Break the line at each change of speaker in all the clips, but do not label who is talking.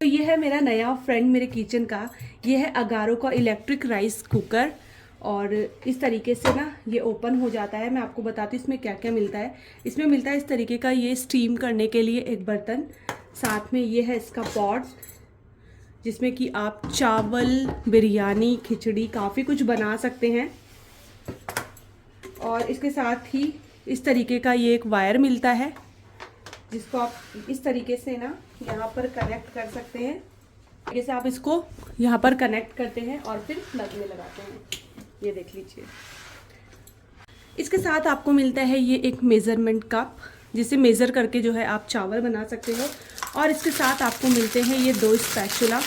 तो ये है मेरा नया फ्रेंड मेरे किचन का। ये है अगारो का इलेक्ट्रिक राइस कुकर। और इस तरीके से ना ये ओपन हो जाता है। मैं आपको बताती हूँ इसमें क्या क्या मिलता है। इसमें मिलता है इस तरीके का ये स्टीम करने के लिए एक बर्तन। साथ में ये है इसका पॉट जिसमें कि आप चावल, बिरयानी, खिचड़ी काफ़ी कुछ बना सकते हैं। और इसके साथ ही इस तरीके का ये एक वायर मिलता है जिसको आप इस तरीके से ना यहाँ पर कनेक्ट कर सकते हैं। जैसे आप इसको यहाँ पर कनेक्ट करते हैं और फिर प्लग में लगाते हैं। ये देख लीजिए। इसके साथ आपको मिलता है ये एक मेज़रमेंट कप जिसे मेज़र करके जो है आप चावल बना सकते हो। और इसके साथ आपको मिलते हैं ये 2 स्पैचुला।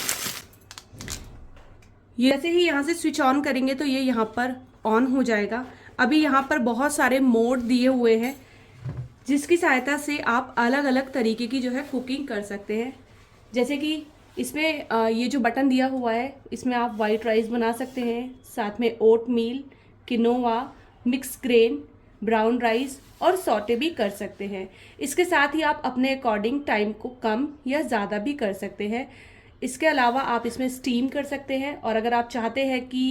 ये जैसे ही यहाँ से स्विच ऑन करेंगे तो ये यहाँ पर ऑन हो जाएगा। अभी यहाँ पर बहुत सारे मोड दिए हुए हैं जिसकी सहायता से आप अलग अलग तरीके की जो है कुकिंग कर सकते हैं। जैसे कि इसमें ये जो बटन दिया हुआ है इसमें आप वाइट राइस बना सकते हैं, साथ में oatmeal, quinoa, mix grain, brown rice और सौटे भी कर सकते हैं। इसके साथ ही आप अपने अकॉर्डिंग टाइम को कम या ज़्यादा भी कर सकते हैं। इसके अलावा आप इसमें स्टीम कर सकते हैं। और अगर आप चाहते हैं कि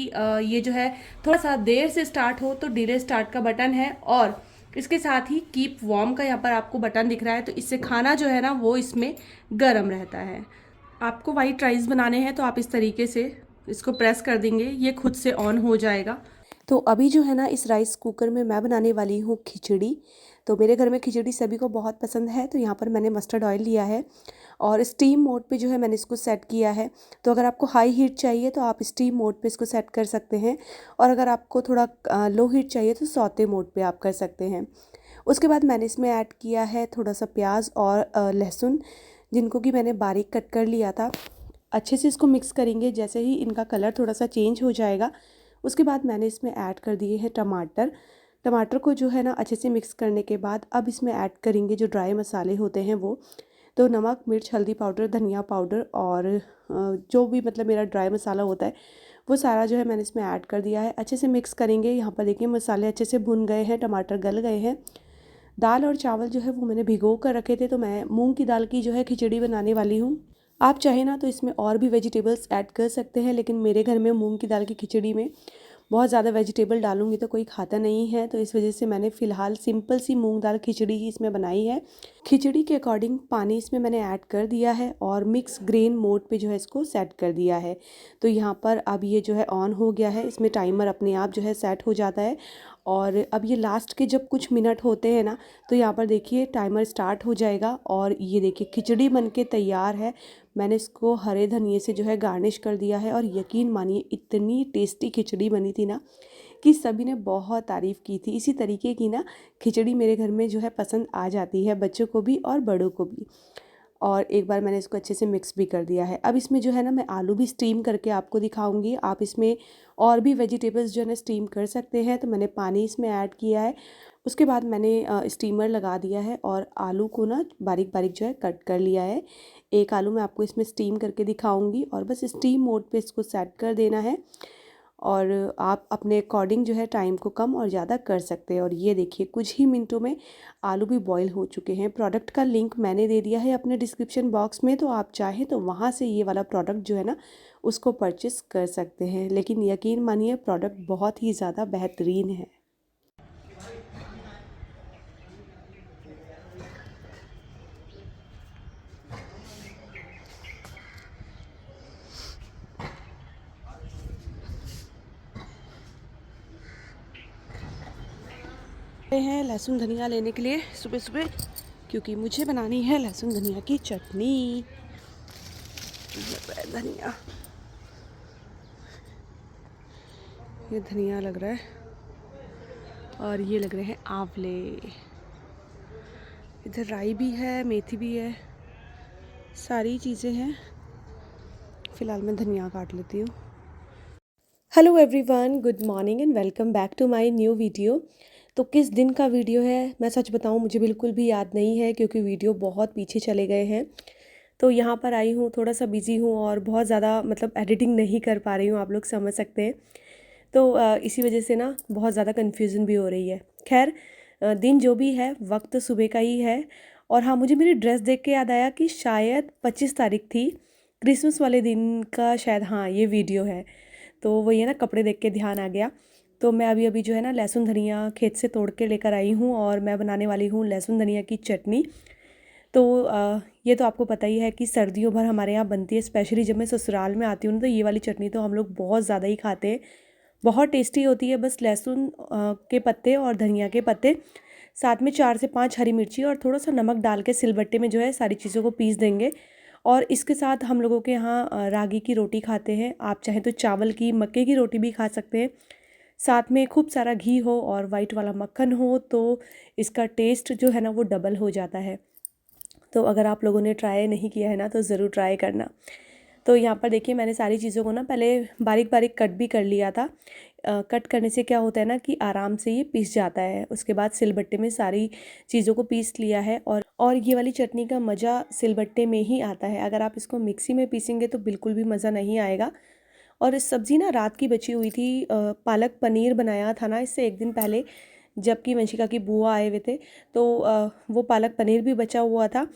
ये जो है थोड़ा सा देर से स्टार्ट हो तो डिले स्टार्ट का बटन है। और इसके साथ ही कीप वार्म का यहाँ पर आपको बटन दिख रहा है, तो इससे खाना जो है ना वो इसमें गर्म रहता है। आपको वाइट राइस बनाने हैं तो आप इस तरीके से इसको प्रेस कर देंगे, ये खुद से ऑन हो जाएगा। तो अभी जो है ना इस राइस कुकर में मैं बनाने वाली हूँ खिचड़ी। तो मेरे घर में खिचड़ी सभी को बहुत पसंद है। तो यहाँ पर मैंने मस्टर्ड ऑयल लिया है और स्टीम मोड पे जो है मैंने इसको सेट किया है। तो अगर आपको हाई हीट चाहिए तो आप स्टीम मोड पे इसको सेट कर सकते हैं। और अगर आपको थोड़ा लो हीट चाहिए तो सौते मोड पे आप कर सकते हैं। उसके बाद मैंने इसमें ऐड किया है थोड़ा सा प्याज और लहसुन, जिनको कि मैंने बारीक कट कर लिया था। अच्छे से इसको मिक्स करेंगे। जैसे ही इनका कलर थोड़ा सा चेंज हो जाएगा उसके बाद मैंने इसमें ऐड कर दिए हैं टमाटर। टमाटर को जो है ना अच्छे से मिक्स करने के बाद अब इसमें ऐड करेंगे जो ड्राई मसाले होते हैं वो। तो नमक, मिर्च, हल्दी पाउडर, धनिया पाउडर और जो भी मतलब मेरा ड्राई मसाला होता है वो सारा जो है मैंने इसमें ऐड कर दिया है। अच्छे से मिक्स करेंगे। यहाँ पर देखिए मसाले अच्छे से भुन गए हैं, टमाटर गल गए हैं। दाल और चावल जो है वो मैंने भिगो कर रखे थे। तो मैं मूंग की दाल की जो है खिचड़ी बनाने वाली हूँ। आप चाहे ना तो इसमें और भी वेजिटेबल्स ऐड कर सकते हैं, लेकिन मेरे घर में मूंग की दाल की खिचड़ी में बहुत ज़्यादा वेजिटेबल डालूंगी तो कोई खाता नहीं है। तो इस वजह से मैंने फ़िलहाल सिंपल सी मूंग दाल खिचड़ी ही इसमें बनाई है। खिचड़ी के अकॉर्डिंग पानी इसमें मैंने ऐड कर दिया है और मिक्स ग्रेन मोड पे जो है इसको सेट कर दिया है। तो यहाँ पर अब ये जो है ऑन हो गया है। इसमें टाइमर अपने आप जो है सेट हो जाता है। और अब ये लास्ट के जब कुछ मिनट होते हैं ना तो यहाँ पर देखिए टाइमर स्टार्ट हो जाएगा। और ये देखिए खिचड़ी बन के तैयार है। मैंने इसको हरे धनिए से जो है गार्निश कर दिया है। और यकीन मानिए इतनी टेस्टी खिचड़ी बनी थी ना कि सभी ने बहुत तारीफ़ की थी। इसी तरीके की ना खिचड़ी मेरे घर में जो है पसंद आ जाती है, बच्चों को भी और बड़ों को भी। और एक बार मैंने इसको अच्छे से मिक्स भी कर दिया है। अब इसमें जो है ना मैं आलू भी स्टीम करके आपको दिखाऊंगी। आप इसमें और भी वेजिटेबल्स जो है ना स्टीम कर सकते हैं। तो मैंने पानी इसमें ऐड किया है। उसके बाद मैंने स्टीमर लगा दिया है और आलू को ना बारीक बारीक जो है कट कर लिया है। एक आलू मैं आपको इसमें स्टीम करके दिखाऊंगी और बस स्टीम मोड पे इसको सेट कर देना है। और आप अपने अकॉर्डिंग जो है टाइम को कम और ज़्यादा कर सकते हैं। और ये देखिए कुछ ही मिनटों में आलू भी बॉईल हो चुके हैं। प्रोडक्ट का लिंक मैंने दे दिया है अपने डिस्क्रिप्शन बॉक्स में, तो आप चाहें तो वहाँ से ये वाला प्रोडक्ट जो है ना उसको परचेस कर सकते हैं। लेकिन यकीन मानिए प्रोडक्ट बहुत ही ज़्यादा बेहतरीन है। हैं लहसुन धनिया लेने के लिए सुबह सुबह, क्योंकि मुझे बनानी है लहसुन धनिया की चटनी। धनिया, ये धनिया लग रहा है और ये लग रहे हैं आंवले। इधर राई भी है, मेथी भी है, सारी चीज़ें हैं। फ़िलहाल मैं धनिया काट लेती हूँ। Hello everyone, good morning and welcome back to my new video. तो किस दिन का वीडियो है मैं सच बताऊँ मुझे बिल्कुल भी याद नहीं है, क्योंकि वीडियो बहुत पीछे चले गए हैं। तो यहाँ पर आई हूँ, थोड़ा सा बिज़ी हूँ और बहुत ज़्यादा मतलब एडिटिंग नहीं कर पा रही हूँ, आप लोग समझ सकते हैं। तो इसी वजह से ना बहुत ज़्यादा कन्फ्यूज़न भी हो रही है। खैर दिन जो भी है, वक्त सुबह का ही है। और हाँ, मुझे मेरी ड्रेस देख के याद आया कि शायद 25 तारीख थी, क्रिसमस वाले दिन का शायद, हाँ ये वीडियो है। तो वही है ना, कपड़े देख के ध्यान आ गया। तो मैं अभी अभी जो है ना लहसुन धनिया खेत से तोड़ के लेकर आई हूँ और मैं बनाने वाली हूँ लहसुन धनिया की चटनी। तो ये तो आपको पता ही है कि सर्दियों भर हमारे यहाँ बनती है, स्पेशली जब मैं ससुराल में आती हूँ ना, तो ये वाली चटनी तो हम लोग बहुत ज़्यादा ही खाते हैं। बहुत टेस्टी होती है। बस लहसुन के पत्ते और धनिया के पत्ते, साथ में 4 से 5 हरी मिर्ची और थोड़ा सा नमक डाल के सिलबट्टे में जो है सारी चीज़ों को पीस देंगे। और इसके साथ हम लोगों के यहाँ रागी की रोटी खाते हैं। आप चाहें तो चावल की, मक्के की रोटी भी खा सकते हैं। साथ में खूब सारा घी हो और वाइट वाला मक्खन हो तो इसका टेस्ट जो है ना वो डबल हो जाता है। तो अगर आप लोगों ने ट्राई नहीं किया है ना तो ज़रूर ट्राई करना। तो यहाँ पर देखिए मैंने सारी चीज़ों को ना पहले बारीक बारीक कट भी कर लिया था। कट करने से क्या होता है ना कि आराम से ये पीस जाता है। उसके बाद सिलबट्टे में सारी चीज़ों को पीस लिया है। और ये वाली चटनी का मज़ा सिलबट्टे में ही आता है। अगर आप इसको मिक्सी में पीसेंगे तो बिल्कुल भी मज़ा नहीं आएगा। और इस सब्ज़ी ना रात की बची हुई थी। पालक पनीर बनाया था ना इससे एक दिन पहले, जबकि वंशिका की बुआ आए हुए थे। तो वो पालक पनीर भी बचा हुआ था।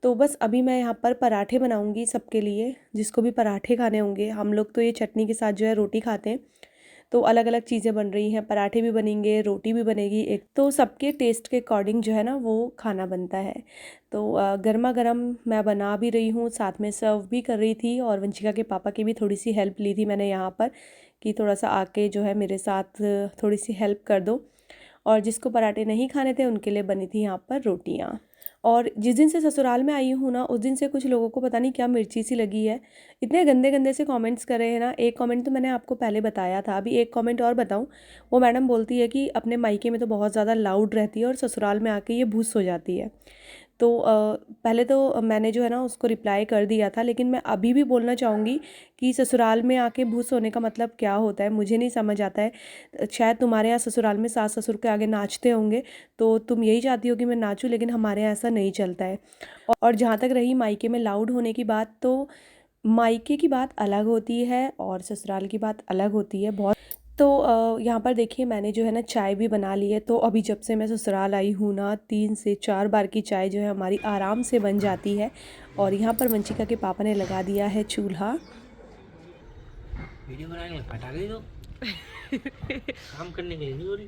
तो बस अभी मैं यहाँ पर पराठे बनाऊँगी सबके लिए, जिसको भी पराठे खाने होंगे। हम लोग तो ये चटनी के साथ जो है रोटी खाते हैं। तो अलग अलग चीज़ें बन रही हैं, पराठे भी बनेंगे, रोटी भी बनेगी। एक तो सबके टेस्ट के अकॉर्डिंग जो है ना वो खाना बनता है। तो गर्मा गर्म मैं बना भी रही हूँ, साथ में सर्व भी कर रही थी। और वंशिका के पापा की भी थोड़ी सी हेल्प ली थी मैंने यहाँ पर, कि थोड़ा सा आके जो है मेरे साथ थोड़ी सी हेल्प कर दो। और जिसको पराठे नहीं खाने थे उनके लिए बनी थी यहाँ पर रोटियाँ। और जिस दिन से ससुराल में आई हूँ ना उस दिन से कुछ लोगों को पता नहीं क्या मिर्ची सी लगी है। इतने गंदे गंदे से कमेंट्स कर रहे हैं ना। एक कमेंट तो मैंने आपको पहले बताया था, अभी एक कमेंट और बताऊँ। वो मैडम बोलती है कि अपने मायके में तो बहुत ज़्यादा लाउड रहती है और ससुराल में आके ये भूस हो जाती है। तो पहले तो मैंने जो है ना उसको रिप्लाई कर दिया था, लेकिन मैं अभी भी बोलना चाहूँगी कि ससुराल में आके भूस होने का मतलब क्या होता है मुझे नहीं समझ आता है। शायद तुम्हारे यहाँ ससुराल में सास ससुर के आगे नाचते होंगे तो तुम यही चाहती हो कि मैं नाचूं, लेकिन हमारे यहाँ ऐसा नहीं चलता है। और जहाँ तक रही मायके में लाउड होने की बात, तो मायके की बात अलग होती है और ससुराल की बात अलग होती है बहुत। तो यहाँ पर देखिए मैंने जो है ना चाय भी बना ली है। तो अभी जब से मैं ससुराल आई हूँ ना 3 से 4 बार की चाय जो है हमारी आराम से बन जाती है। और यहाँ पर वंशिका के पापा ने लगा दिया है चूल्हा।
वीडियो बनाने में हटा गई तो काम करने के लिए नहीं हो रही।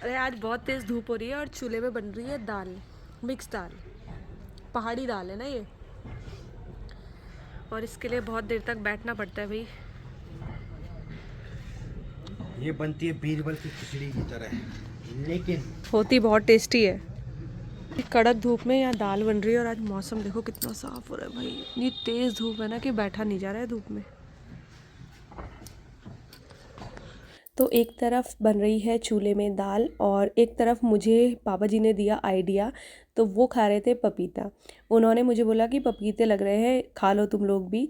अरे आज बहुत तेज़ धूप हो रही है और चूल्हे में बन रही है दाल, मिक्स दाल, पहाड़ी दाल है ना ये। और इसके लिए बहुत देर तक बैठना पड़ता है भाई।
ये बनती है बीरबल की खिचड़ी की तरह, लेकिन
होती बहुत टेस्टी है। कड़क धूप में यहाँ दाल बन रही है और आज मौसम देखो कितना साफ हो रहा है भाई। इतनी तेज़ धूप है ना कि बैठा नहीं जा रहा है धूप में। तो एक तरफ बन रही है चूल्हे में दाल और एक तरफ मुझे पापा जी ने दिया आइडिया। तो वो खा रहे थे पपीता। उन्होंने मुझे बोला कि पपीते लग रहे हैं, खा लो तुम लोग भी।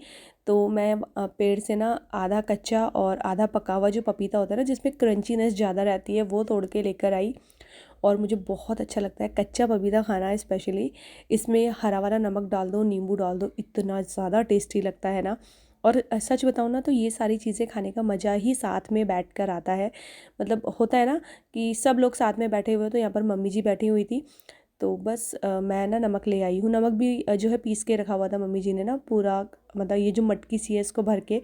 तो मैं पेड़ से ना आधा कच्चा और आधा पका हुआ जो पपीता होता है ना जिसमें क्रंचीनेस ज़्यादा रहती है वो तोड़ के लेकर आई। और मुझे बहुत अच्छा लगता है कच्चा पपीता खाना है स्पेशली। इसमें हरा वाला नमक डाल दो, नींबू डाल दो, इतना ज़्यादा टेस्टी लगता है ना। और सच बताऊँ ना तो ये सारी चीज़ें खाने का मज़ा ही साथ में बैठ कर आता है। मतलब होता है ना कि सब लोग साथ में बैठे हुए, तो यहाँ पर मम्मी जी बैठी हुई थी। तो बस मैं ना नमक ले आई हूँ। नमक भी जो है पीस के रखा हुआ था मम्मी जी ने ना पूरा, मतलब ये जो मटकी सी है इसको भर के।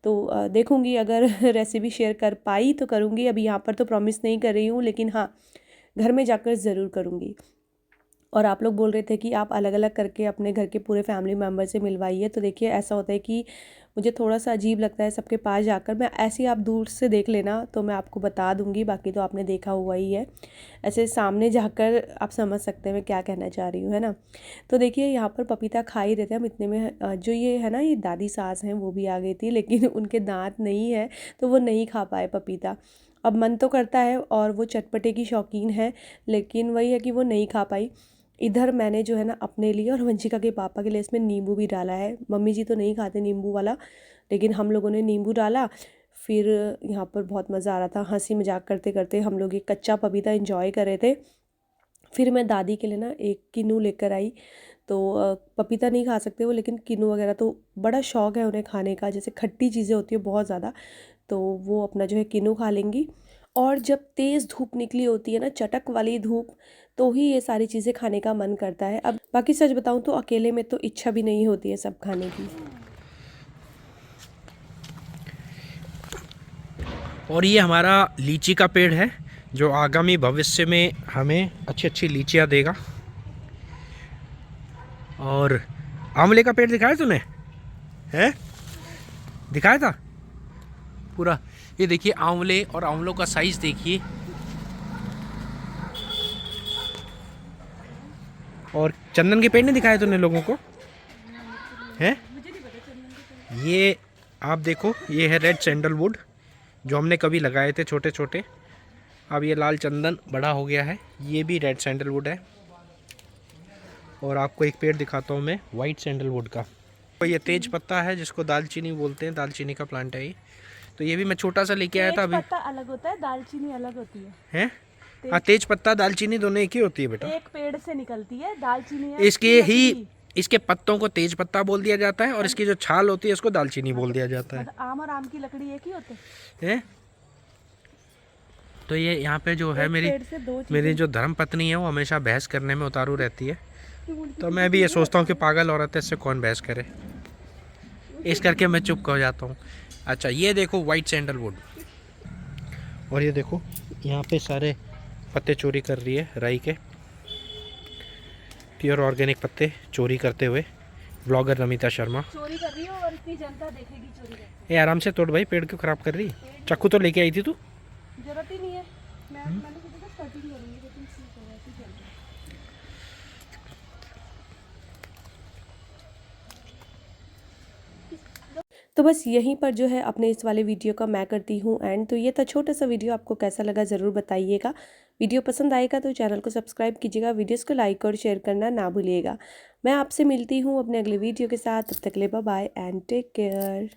तो देखूँगी अगर रेसिपी शेयर कर पाई तो करूँगी। अभी यहाँ पर तो प्रॉमिस नहीं कर रही हूँ, लेकिन हाँ घर में जाकर ज़रूर करूँगी। और आप लोग बोल रहे थे कि आप अलग अलग करके अपने घर के पूरे फैमिली मेम्बर से मिलवाइए। तो देखिए ऐसा होता है कि मुझे थोड़ा सा अजीब लगता है सबके पास जाकर। मैं ऐसे ही, आप दूर से देख लेना तो मैं आपको बता दूंगी, बाकी तो आपने देखा हुआ ही है। ऐसे सामने जाकर आप समझ सकते हैं मैं क्या कहना चाह रही हूँ, है ना। तो देखिए यहाँ पर पपीता खा ही रहते हैं हम। इतने में जो ये है ना ये दादी सास हैं वो भी आ गई थी, लेकिन उनके दांत नहीं है तो वो नहीं खा पाए पपीता। अब मन तो करता है और वो चटपटे की शौकीन है, लेकिन वही है कि वो नहीं खा पाई। इधर मैंने जो है ना अपने लिए और वंशिका के पापा के लिए इसमें नींबू भी डाला है। मम्मी जी तो नहीं खाते नींबू वाला, लेकिन हम लोगों ने नींबू डाला। फिर यहाँ पर बहुत मज़ा आ रहा था, हंसी मजाक करते करते हम लोग ये कच्चा पपीता एंजॉय कर रहे थे। फिर मैं दादी के लिए ना एक किन्नू लेकर आई। तो पपीता नहीं खा सकते वो, लेकिन किन्नू वगैरह तो बड़ा शौक़ है उन्हें खाने का। जैसे खट्टी चीज़ें होती है बहुत ज़्यादा, तो वो अपना जो है किन्नू खा लेंगी। और जब तेज़ धूप निकली होती है ना, चटक वाली धूप, तो ही ये सारी चीज़ें खाने का मन करता है। अब बाकी सच बताऊँ तो अकेले में तो इच्छा भी नहीं होती है सब खाने की।
और ये हमारा लीची का पेड़ है जो आगामी भविष्य में हमें अच्छी अच्छी लीचियाँ देगा। और आंवले का पेड़ दिखाया तूने? है, दिखाया था पूरा। ये देखिए आंवले, और आंवलों का साइज देखिए। और चंदन के पेड़ नहीं दिखाए तूने लोगों को? है, ये आप देखो, ये है रेड सैंडलवुड जो हमने कभी लगाए थे छोटे छोटे। अब ये लाल चंदन बड़ा हो गया है, ये भी रेड सैंडलवुड है। और आपको एक पेड़ दिखाता हूँ मैं वाइट सैंडलवुड का। तो ये तेज पत्ता है जिसको दालचीनी बोलते हैं, दालचीनी का प्लांट है ये। तो ये भी मैं छोटा सा लेके आया था अभी।
पत्ता अलग होता है, दालचीनी अलग होती है।
हैं? हाँ, तेज पत्ता दालचीनी दोनों एक ही होती है बेटा।
एक पेड़ से निकलती है दालचीनी है,
इसके पत्तों को तेज पत्ता बोल दिया जाता है, और इसकी जो छाल होती है उसको दालचीनी बोल दिया जाता है।
आम और आम की लकड़ी एक ही होते
हैं? तो ये यहाँ पे जो है मेरी जो धर्म पत्नी है वो हमेशा बहस करने में उतारू रहती है। तो मैं भी ये सोचता हूँ कि पागल औरत है, इससे कौन बहस करे, इस करके मैं चुप हो जाता हूँ। अच्छा, ये देखो वाइट सैंडलवुड। और ये देखो यहाँ पे सारे पत्ते चोरी कर रही है राई के, प्योर ऑर्गेनिक पत्ते चोरी करते हुए ब्लॉगर नमिता शर्मा
चोरी कर रही हो और इतनी जनता देखेगी चोरी करते।
ये आराम से तोड़ भाई, पेड़ क्यों खराब कर रही? चाकू तो लेके आई थी तू।
जरूरत ही नहीं है, मैंने सोचा था कटिंग करूंगी, लेकिन ठीक है, वैसे ही चल रहा है। तो बस यहीं पर जो है अपने इस वाले वीडियो का मैं करती हूँ एंड। तो ये था छोटा सा वीडियो, आपको कैसा लगा ज़रूर बताइएगा। वीडियो पसंद आएगा तो चैनल को सब्सक्राइब कीजिएगा, वीडियोस को लाइक और शेयर करना ना भूलिएगा। मैं आपसे मिलती हूँ अपने अगले वीडियो के साथ, तब तक के लिए bye bye and take care.